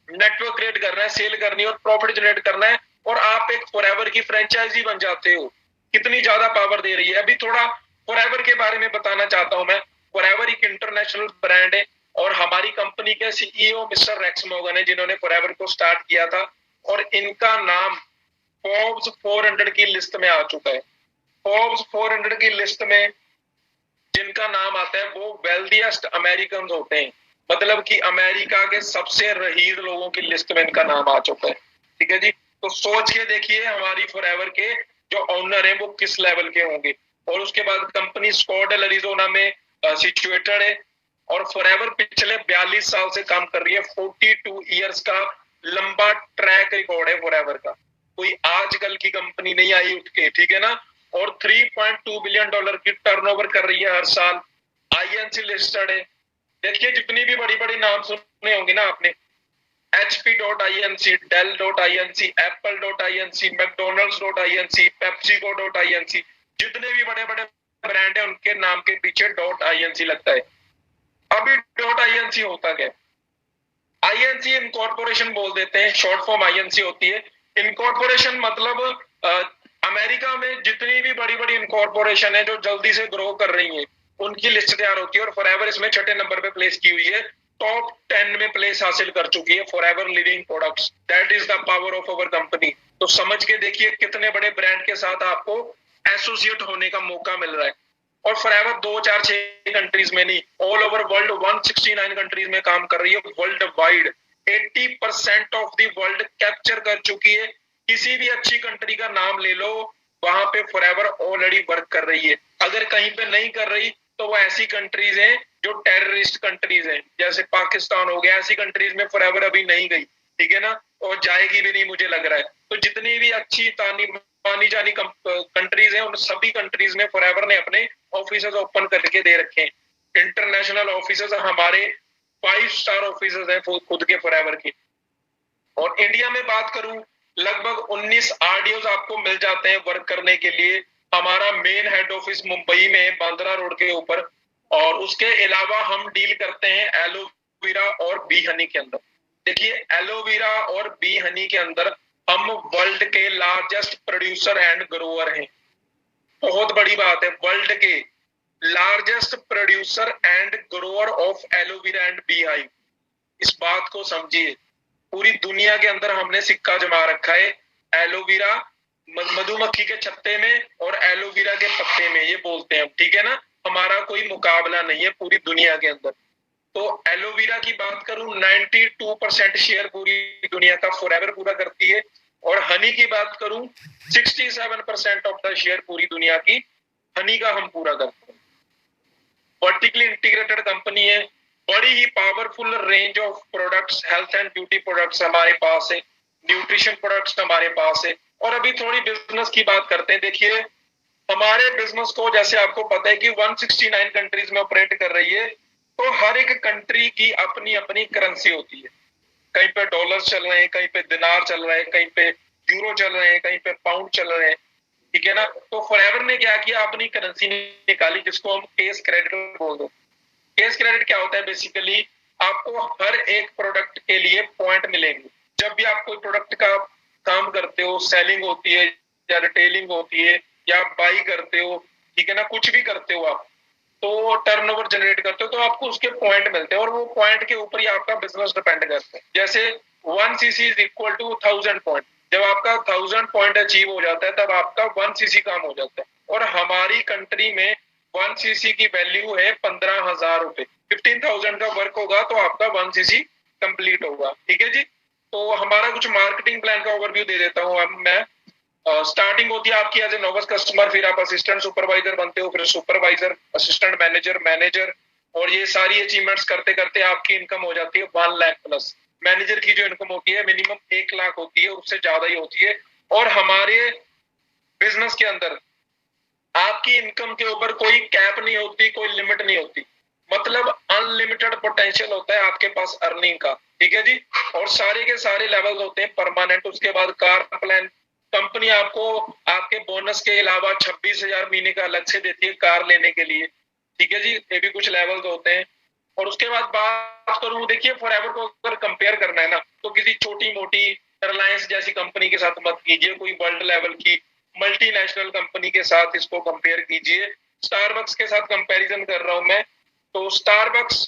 नेटवर्क क्रिएट करना है, सेल करनी है और प्रॉफिट जनरेट करना है और आप एक फॉरएवर की फ्रेंचाइजी बन जाते हो। कितनी ज्यादा पावर दे रही है। अभी थोड़ा फॉरएवर के बारे में बताना चाहता हूं मैं। फॉरएवर एक इंटरनेशनल ब्रांड है और हमारी कंपनी के सीईओ मिस्टर रेक्स मोगन है जिन्होंने फॉरएवर को स्टार्ट किया था और इनका नाम फोर्ब्स 400 की लिस्ट में आ चुका है। फोर्ब्स 400 की लिस्ट में जिनका नाम आता है वो वेल्दीएस्ट अमेरिकन होते हैं। मतलब कि अमेरिका के सबसे रईस लोगों की लिस्ट में इनका नाम आ चुका है। ठीक है जी। तो सोच के देखिए हमारी फॉरएवर के जो ओनर हैं वो किस लेवल के होंगे। और उसके बाद कंपनी स्कॉडेल एरिजोना में सिचुएटेड है और फॉरएवर पिछले 42 साल से काम कर रही है। 42 इयर्स का लंबा ट्रैक रिकॉर्ड है फॉरएवर का। कोई आजकल की कंपनी नहीं आई उठ के, ठीक है ना। और $3.2 बिलियन की टर्नओवर कर रही है हर साल। आईएनसी लिस्टेड है। देखिए जितनी भी बड़ी बड़ी नाम सुने होंगे ना आपने, HP.INC, Dell.INC, Apple.INC, McDonald's.INC, PepsiCo.INC, जितने भी बड़े बड़े ब्रांड है उनके नाम के पीछे .inc लगता है। अभी .inc होता क्या? आईएनसी इनकॉर्पोरेशन बोल देते हैं, शॉर्ट फॉर्म आईएनसी होती है। इनकॉर्पोरेशन मतलब अमेरिका में जितनी भी बड़ी बड़ी इनकॉर्पोरेशन है जो जल्दी से ग्रो कर रही है उनकी लिस्ट तैयार होती है, और फॉरएवर इसमें छठे नंबर पे प्लेस की हुई है। टॉप 10 में प्लेस हासिल कर चुकी है forever living products. That is the power of our company. तो समझ के देखिए कितने बड़े ब्रांड के साथ आपको एसोसिएट होने का मौका मिल रहा है। और फॉरएवर 2 4 6 कंट्रीज में नहीं, ऑल ओवर वर्ल्ड 169 कंट्रीज में काम कर रही है। World wide 80% of the world capture कर चुकी है। किसी भी अच्छी कंट्री का नाम ले लो, वहां पे फॉरएवर ऑलरेडी वर्क कर रही है। अगर कहीं पे नहीं कर रही तो वो ऐसी कंट्रीज हैं जो टेररिस्ट कंट्रीज हैं, जैसे पाकिस्तान हो गया। ऐसी कंट्रीज में फॉरएवर अभी नहीं गई, ठीक है ना, और जाएगी भी नहीं मुझे लग रहा है। तो जितनी भी अच्छी मानी जानी कंट्रीज हैं उन सभी कंट्रीज में फॉरएवर ने अपने ऑफिसेज ओपन करके दे रखे हैं। इंटरनेशनल ऑफिसेज हमारे 5 स्टार ऑफिसेज हैं खुद के फॉरएवर के। और इंडिया में बात करूं, लगभग 19 आरडीओज आपको मिल जाते हैं वर्क करने के लिए। हमारा मेन हेड ऑफिस मुंबई में बांद्रा रोड के ऊपर, और उसके अलावा हम डील करते हैं एलोवेरा और बी हनी के अंदर। देखिए एलोवेरा और बी हनी के अंदर हम वर्ल्ड के लार्जेस्ट प्रोड्यूसर एंड ग्रोअर हैं। बहुत बड़ी बात है, वर्ल्ड के largest producer and grower of aloe vera and bee hive. इस बात को समझिए, पूरी दुनिया के अंदर हमने सिक्का जमा रखा है एलोवेरा मधुमक्खी के छत्ते में और एलोवेरा के पत्ते में, ये बोलते हैं हम, ठीक है ना। हमारा कोई मुकाबला नहीं है पूरी दुनिया के अंदर। तो एलोवेरा की बात करूं, 92% शेयर पूरी दुनिया का फॉरएवर पूरा करती है। और हनी की बात करूं, 67% ऑफ द शेयर पूरी दुनिया की हनी का हम पूरा करते हैं। वर्टिकली इंटीग्रेटेड कंपनी है, बड़ी ही powerful range of products, health and beauty products हमारे पास है, न्यूट्रिशन प्रोडक्ट्स हमारे पास है। और अभी थोड़ी बिजनेस की बात करते हैं। देखिए हमारे बिजनेस को, जैसे आपको पता है कि 169 कंट्रीज में ऑपरेट कर रही है, तो हर एक कंट्री की अपनी अपनी करेंसी होती है। कहीं पे डॉलर चल रहे हैं, कहीं पे दिनार चल रहा है, कहीं पे यूरो चल रहे हैं, कहीं पे पाउंड चल रहे हैं, ठीक है ना। तो फॉरएवर ने क्या किया, अपनी करेंसी निकाली जिसको हम केस क्रेडिट बोल दो। केस क्रेडिट क्या होता है? बेसिकली आपको हर एक प्रोडक्ट के लिए पॉइंट मिलेंगे। जब भी आप कोई प्रोडक्ट का काम करते हो, सेलिंग होती है या रिटेलिंग होती है या बाई करते हो, ठीक है ना, कुछ भी करते हो आप, तो टर्नओवर जनरेट करते हो तो आपको उसके पॉइंट मिलते हैं, और वो पॉइंट के ऊपर ही आपका बिजनेस डिपेंड करता है। जैसे 1 cc is equal to 1000 point. जब आपका 1000 पॉइंट अचीव हो जाता है तब आपका 1 सीसी काम हो जाता है। और हमारी कंट्री में 1 सीसी की वैल्यू है 15,000 रुपए। 15,000 का वर्क होगा तो आपका 1 सीसी कंप्लीट होगा, ठीक है जी। तो हमारा कुछ मार्केटिंग प्लान का ओवरव्यू दे देता हूँ अब मैं। स्टार्टिंग होती है आपकी एज ए नोविस कस्टमर, फिर आप असिस्टेंट सुपरवाइजर बनते हो, फिर सुपरवाइजर, असिस्टेंट मैनेजर, मैनेजर, और ये सारी अचीवमेंट्स करते करते आपकी इनकम हो जाती है 1 लाख प्लस। मैनेजर की जो इनकम होती है मिनिमम 1 लाख होती है, उससे ज्यादा ही होती है। और हमारे बिजनेस के अंदर आपकी इनकम के ऊपर कोई कैप नहीं होती, कोई लिमिट नहीं होती, मतलब अनलिमिटेड पोटेंशियल होता है आपके पास अर्निंग का, ठीक है जी। और सारे के सारे लेवल होते हैं परमानेंट। उसके बाद कार प्लान, कंपनी आपको आपके बोनस के अलावा 26,000 महीने का अलग से देती है कार लेने के लिए, ठीक है जी। ये भी कुछ लेवल होते हैं। और उसके बाद बात करूं, देखिए फॉरएवर को अगर कंपेयर करना है ना, तो किसी छोटी मोटी एयरलाइंस जैसी कंपनी के साथ मत कीजिए, कोई वर्ल्ड लेवल की मल्टीनेशनल कंपनी के साथ इसको कंपेयर कीजिए। स्टारबक्स के साथ कंपैरिजन कर रहा हूं मैं, तो स्टारबक्स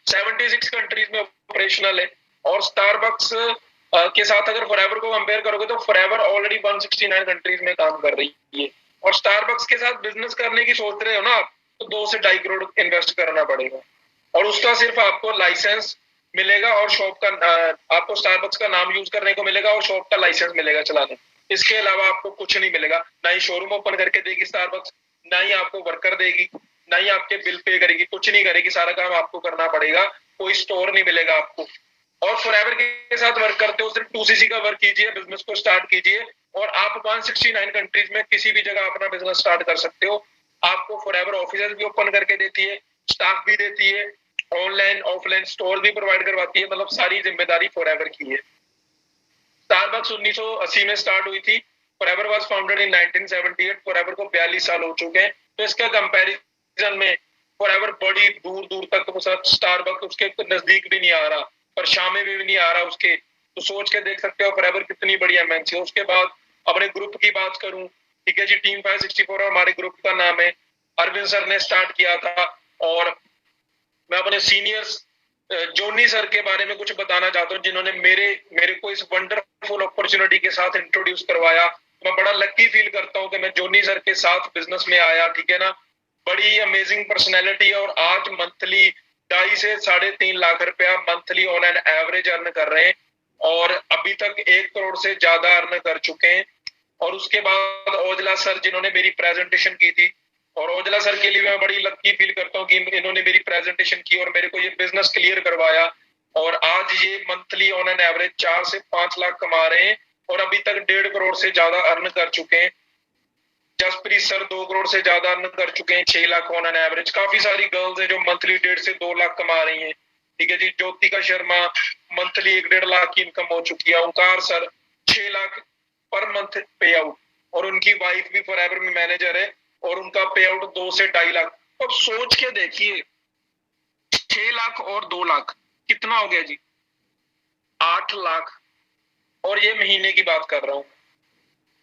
76 कंट्रीज में ऑपरेशनल है। और स्टारबक्स के साथ अगर फॉरएवर को कंपेयर करोगे तो फॉरएवर ऑलरेडी 169 कंट्रीज में काम कर रही है। और स्टारबक्स के साथ बिजनेस करने की सोच रहे हो ना आप, तो 2 से 2.5 करोड़ इन्वेस्ट करना पड़ेगा, और उसका सिर्फ आपको लाइसेंस मिलेगा और शॉप का आपको स्टारबक्स का नाम यूज करने को मिलेगा और शॉप का लाइसेंस मिलेगा चलाने। इसके अलावा आपको कुछ नहीं मिलेगा, ना ही शोरूम ओपन करके देगी स्टारबक्स, ना ही आपको वर्कर देगी, ना ही आपके बिल पे करेगी, कुछ नहीं करेगी, सारा काम आपको करना पड़ेगा। कोई स्टोर नहीं मिलेगा आपको। और फॉरएवर के साथ वर्क करते हो, सिर्फ 2 सीसी का वर्क कीजिए, बिजनेस को स्टार्ट कीजिए, और आप 169 कंट्रीज में किसी भी जगह अपना बिजनेस स्टार्ट कर सकते हो। आपको फॉरएवर ऑफिस भी ओपन करके देती है, स्टाफ भी देती है, ऑनलाइन ऑफलाइन स्टोर भी प्रोवाइड करवाती है, मतलब सारी जिम्मेदारी फॉरएवर की है। स्टारबक्स 1980 में स्टार्ट हुई थी, forever was founded in 1978, forever को 42 साल हो चुके हैं। तो इसका कंपैरिजन में फॉरएवर बड़ी दूर दूर तक, स्टारबक्स उसके नजदीक भी नहीं आ रहा, पर शामे भी नहीं आ रहा उसके। तो सोच के देख सकते हो फॉरएवर कितनी बड़ी एमएनसी है। उसके बाद अपने ग्रुप की बात करूं, ठीक है जी, टीम 564 हमारे ग्रुप का नाम है, अरविंद सर ने स्टार्ट किया था। और मैं अपने सीनियर्स जोनी सर के बारे में कुछ बताना चाहता हूँ, जिन्होंने मेरे को इस वंडरफुल अपॉर्चुनिटी के साथ इंट्रोड्यूस करवाया। मैं बड़ा लकी फील करता हूँ कि मैं जोनी सर के साथ बिजनेस में आया, ठीक है ना। बड़ी अमेजिंग पर्सनैलिटी है, और आज मंथली 2.5 से 3.5 लाख रुपया monthly on an average earn कर रहे हैं, और अभी तक 1 करोड़ से ज्यादा अर्न कर चुके हैं। और उसके बाद ओजला सर, जिन्होंने मेरी प्रेजेंटेशन की थी, और ओजला सर के लिए मैं बड़ी लकी फील करता हूँ कि इन्होंने मेरी प्रेजेंटेशन की और मेरे को ये बिजनेस क्लियर करवाया। और आज ये मंथली ऑन एन एवरेज 4 से 5 लाख कमा रहे हैं, और अभी तक 1.5 करोड़ से ज्यादा अर्न कर चुके हैं। जसप्रीत सर 2 करोड़ से ज्यादा अर्न कर चुके हैं, 6 लाख ऑन एन एवरेज। काफी सारी गर्ल्स हैं जो मंथली 1.5 से 2 लाख कमा रही हैं, ठीक है जी। ज्योतिका शर्मा मंथली 1.5 लाख की इनकम हो चुकी है। ओंकार सर 6 लाख पर मंथ पे आउट, और उनकी वाइफ भी फॉरएवर में मैनेजर है, और उनका पे आउट 2 से 2.5 लाख। अब सोच के देखिए, 6 लाख और 2 लाख कितना हो गया जी, 8 लाख। और ये महीने की बात कर रहा हूँ।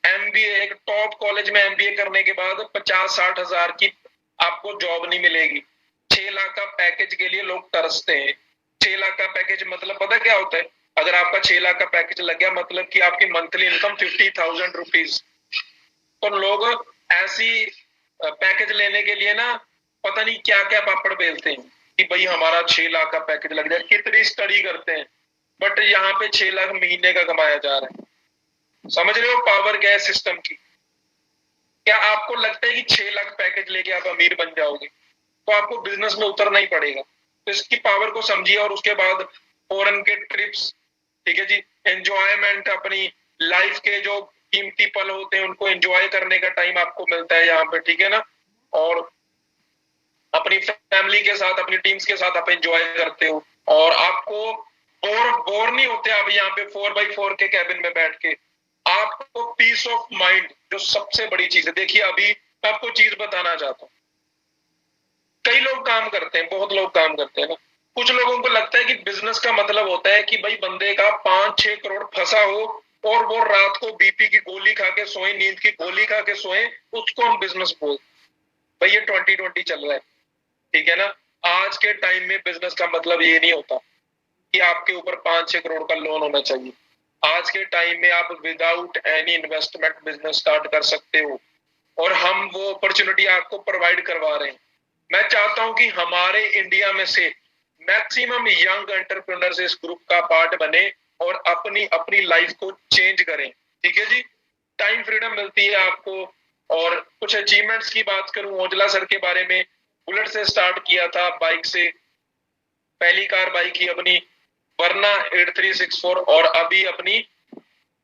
एमबीए, एक टॉप कॉलेज में एमबीए करने के बाद 50-60 हजार की आपको जॉब नहीं मिलेगी। 6 लाख का पैकेज के लिए लोग तरसते हैं। 6 लाख का पैकेज मतलब पता क्या होता है? अगर आपका 6 लाख का पैकेज लग गया, मतलब कि आपकी मंथली इनकम 50,000 रुपीज। तो लोग ऐसी पैकेज लेने के लिए ना पता नहीं क्या क्या पापड़ बेलते हैं कि भाई हमारा 6 लाख का पैकेज लग जाए, कितनी स्टडी करते हैं, बट यहाँ पे 6 लाख महीने का कमाया जा रहा है। समझ रहे हो पावर क्या है सिस्टम की? क्या आपको लगता है कि 6 लाख पैकेज लेके आप अमीर बन जाओगे? तो आपको बिजनेस में उतरना ही पड़ेगा। तो इसकी पावर को समझिए। और उसके बाद फॉरेन के ट्रिप्स, ठीक है जी, एंजॉयमेंट, अपनी लाइफ के जो कीमती पल होते हैं उनको एंजॉय करने का टाइम आपको मिलता है यहाँ पे, ठीक है ना। और अपनी फैमिली के साथ, अपनी टीम्स के साथ आप एंजॉय करते हो, और आपको बोर नहीं होते आप यहाँ पे 4x4 के कैबिन में बैठ के। आपको पीस ऑफ माइंड, जो सबसे बड़ी चीज है। देखिए अभी मैं आपको चीज बताना चाहता हूँ। कई लोग काम करते हैं, बहुत लोग काम करते हैं ना। कुछ लोगों को लगता है कि बिजनेस का मतलब होता है कि भाई बंदे का 5-6 करोड़ फंसा हो, और वो रात को बीपी की गोली खा के सोए, नींद की गोली खा के सोए, उसको हम बिजनेस बोल। भाई ये 2020 चल रहा है, ठीक है ना। आज के टाइम में बिजनेस का मतलब ये नहीं होता कि आपके ऊपर 5-6 करोड़ का लोन होना चाहिए। आज के टाइम में आप without any investment business start कर सकते हो, और हम वो अपॉर्चुनिटी आपको प्रोवाइड करवा रहे हैं। मैं चाहता हूं कि हमारे इंडिया में से मैक्सिमम यंग एंटरप्रेन्योर्स इस ग्रुप का पार्ट बने और अपनी अपनी लाइफ को चेंज करें, ठीक है जी। टाइम फ्रीडम मिलती है आपको। और कुछ अचीवमेंट्स की बात करूं, ओजला सर के बारे में, बुलेट से स्टार्ट किया था, बाइक से, पहली कार बाइक की अपनी वरना 8364, और अभी अपनी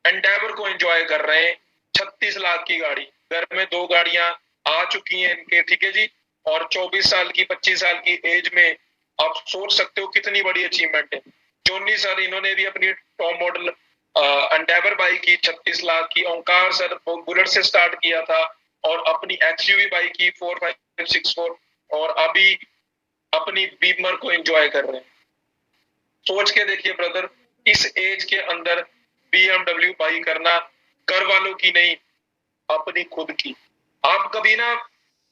एंडेवर को एंजॉय कर रहे हैं। 36 लाख की गाड़ी, घर में 2 गाड़ियां आ चुकी हैं इनके, ठीक है जी। और 24 साल की, 25 साल की एज में आप सोच सकते हो कितनी बड़ी अचीवमेंट है। जोनी सर, इन्होंने भी अपनी टॉप मॉडल एंडेवर बाइक की 36 लाख की। ओंकार सर बुलेट से स्टार्ट किया था, और अपनी एक्सयूवी बाइक की 4564, और अभी अपनी बीमर को एंजॉय कर रहे हैं। सोच के देखिए ब्रदर, इस एज के अंदर BMW बाई करना, घर वालों की नहीं, अपनी खुद की। आप कभी ना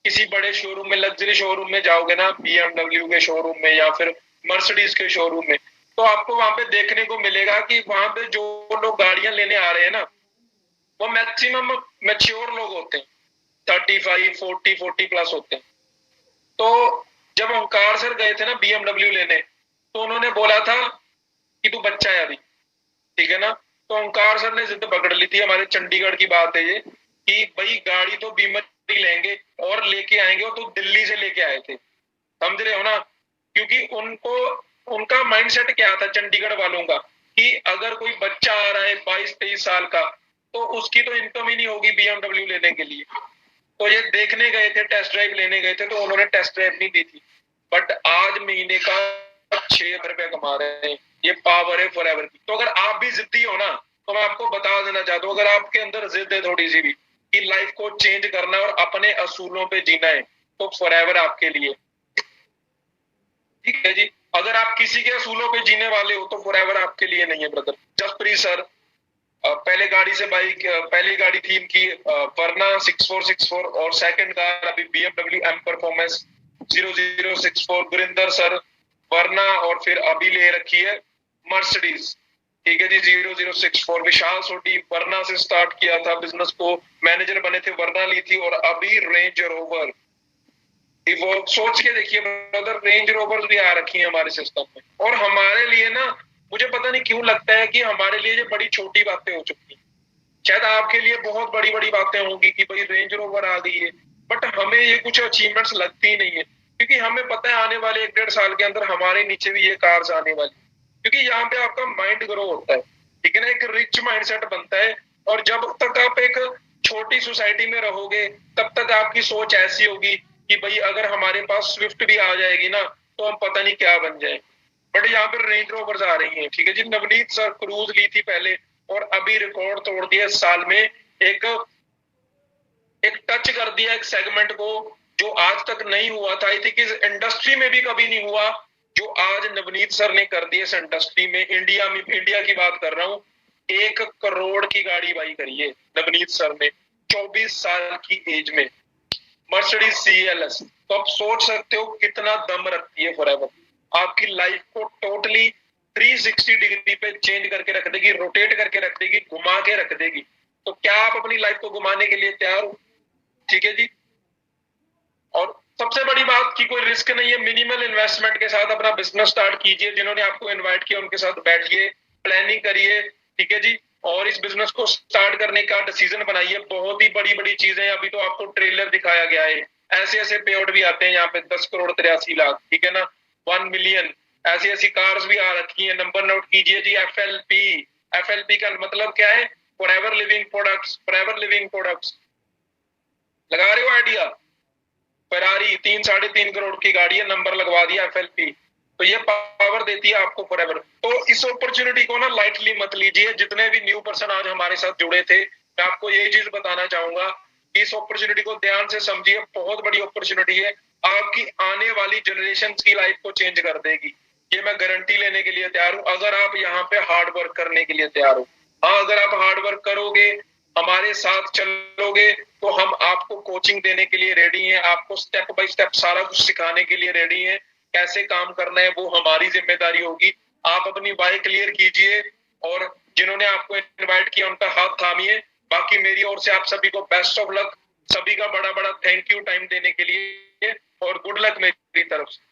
किसी बड़े शोरूम में, लग्जरी शोरूम में जाओगे ना, BMW के शोरूम में या फिर मर्सिडीज के शोरूम में, तो आपको वहां पे देखने को मिलेगा कि वहां पे जो लोग गाड़ियां लेने आ रहे हैं ना, वो मैक्सिमम मैच्योर लोग होते हैं, 35, 40 प्लस होते हैं। तो जब ओंकार सर गए थे ना BMW लेने, तो उन्होंने बोला था कि तू बच्चा है अभी, ठीक है ना। तो ओंकार सर ने जिद पकड़ ली थी, हमारे चंडीगढ़ की बात है ये, कि भाई गाड़ी तो बीमर ही लेंगे और लेके आएंगे, और तो दिल्ली से लेके आए थे, समझ रहे हो ना। क्योंकि उनको, उनका माइंडसेट क्या था चंडीगढ़ वालों का, कि अगर कोई बच्चा आ रहा है 22-23 साल का, तो उसकी तो इनकम ही नहीं होगी BMW लेने के लिए। तो ये देखने गए थे, टेस्ट ड्राइव लेने गए थे, तो उन्होंने टेस्ट ड्राइव नहीं दी थी, बट आज महीने का 6 लाख रुपया कमा रहे हैं। ये पावर है फॉरएवर की। तो अगर आप भी जिद्दी हो ना, तो मैं आपको बता देना चाहता हूँ, अगर आपके अंदर जिद है थोड़ी सी भी कि लाइफ को चेंज करना और अपने असूलों पे जीना है, तो फॉरएवर आपके लिए, ठीक है जी। अगर आप किसी के असूलों पे जीने वाले हो तो फॉरएवर आपके लिए नहीं है ब्रदर। जसप्रीत सर, पहले गाड़ी से बाइक, पहली गाड़ी थी इनकी वर्ना 6464 और सेकंड कार अभी BMW M performance 0064। Gurinder sir Verna और फिर अभी ले रखी है मर्सिडीज, ठीक है जी 0064। विशाल सोटी वर्ना से स्टार्ट किया था बिजनेस को, मैनेजर बने थे वर्ना ली थी, और अभी रेंज रोवर। वो सोच के देखिए ब्रदर, रेंज रोवर भी आ रखी है हमारे सिस्टम में। और हमारे लिए ना, मुझे पता नहीं क्यों लगता है कि हमारे लिए ये बड़ी छोटी बातें हो चुकी हैं। शायद आपके लिए बहुत बड़ी बड़ी बातें होंगी कि भाई रेंज रोवर आ गई है, बट हमें ये कुछ अचीवमेंट्स लगती ही नहीं है, क्योंकि हमें पता है आने वाले 1-1.5 साल के अंदर हमारे नीचे भी ये कार्स आने वाली, क्योंकि यहाँ पे आपका माइंड ग्रो होता है, ठीक है ना, एक रिच माइंडसेट बनता है। और जब तक आप एक छोटी सोसाइटी में रहोगे तब तक आपकी सोच ऐसी होगी कि भाई अगर हमारे पास स्विफ्ट भी आ जाएगी ना तो हम पता नहीं क्या बन जाए। बट यहाँ पर रेंज रोवर्स आ रही हैं, ठीक है जी। नवनीत सर क्रूज ली थी पहले, और अभी रिकॉर्ड तोड़ दिया साल में, एक एक टच कर दिया एक सेगमेंट को जो आज तक नहीं हुआ था। आई थिंक इस इंडस्ट्री में भी कभी नहीं हुआ जो आज नवनीत सर ने कर दिया इस इंडस्ट्री में। इंडिया में, इंडिया की बात कर रहा हूँ, 1 करोड़ की गाड़ी बाई करी है नवनीत सर ने 24 साल की एज में, मर्सिडीज CLS। तो आप सोच सकते हो कितना दम रखती है फॉरएवर, आपकी लाइफ को टोटली 360 डिग्री पे चेंज करके रख देगी, रोटेट करके रख देगी, घुमा के रख देगी। तो क्या आप अपनी लाइफ को घुमाने के लिए तैयार हो? ठीक है जी। और सबसे बड़ी बात कि कोई रिस्क नहीं है, मिनिमल इन्वेस्टमेंट के साथ अपना बिजनेस स्टार्ट कीजिए। जिन्होंने आपको इनवाइट किया उनके साथ बैठिए, प्लानिंग करिए, ठीक है जी, और इस बिजनेस को स्टार्ट करने का डिसीजन बनाइए। बहुत ही बड़ी बड़ी चीजें, अभी तो आपको ट्रेलर दिखाया गया है, ऐसे ऐसे पे आउट भी आते हैं यहाँ पे 10 करोड़ 83 लाख, ठीक है ना, 1 मिलियन, ऐसी ऐसी कार्स भी आ रखी है। नंबर नोट कीजिए जी, FLP का मतलब क्या है? Forever living products, forever living products. लगा रहे हो आइडिया? फरारी 3-3.5 करोड़ की गाड़ी है, नंबर लगवा दिया FLP। तो ये पावर देती है आपको फॉरएवर। तो इस अपॉर्चुनिटी को ना लाइटली मत लीजिए। जितने भी न्यू पर्सन आज हमारे साथ जुड़े थे, मैं आपको यही चीज बताना चाहूंगा कि इस अपॉर्चुनिटी को ध्यान से समझिए, बहुत बड़ी अपॉर्चुनिटी है, आपकी आने वाली जनरेशन की लाइफ को चेंज कर देगी। ये मैं गारंटी लेने के लिए तैयार हूँ, अगर आप यहाँ पे हार्ड वर्क करने के लिए तैयार हो। हाँ, अगर आप हार्ड वर्क करोगे, हमारे साथ चलोगे, तो हम आपको कोचिंग देने के लिए रेडी हैं, आपको स्टेप बाय स्टेप सारा कुछ सिखाने के लिए रेडी हैं। कैसे काम करना है वो हमारी जिम्मेदारी होगी। आप अपनी वाई क्लियर कीजिए, और जिन्होंने आपको इनवाइट किया उनका हाथ थामिए। बाकी मेरी ओर से आप सभी को बेस्ट ऑफ लक, सभी का बड़ा बड़ा थैंक यू टाइम देने के लिए, और गुड लक मेरी तरफ से।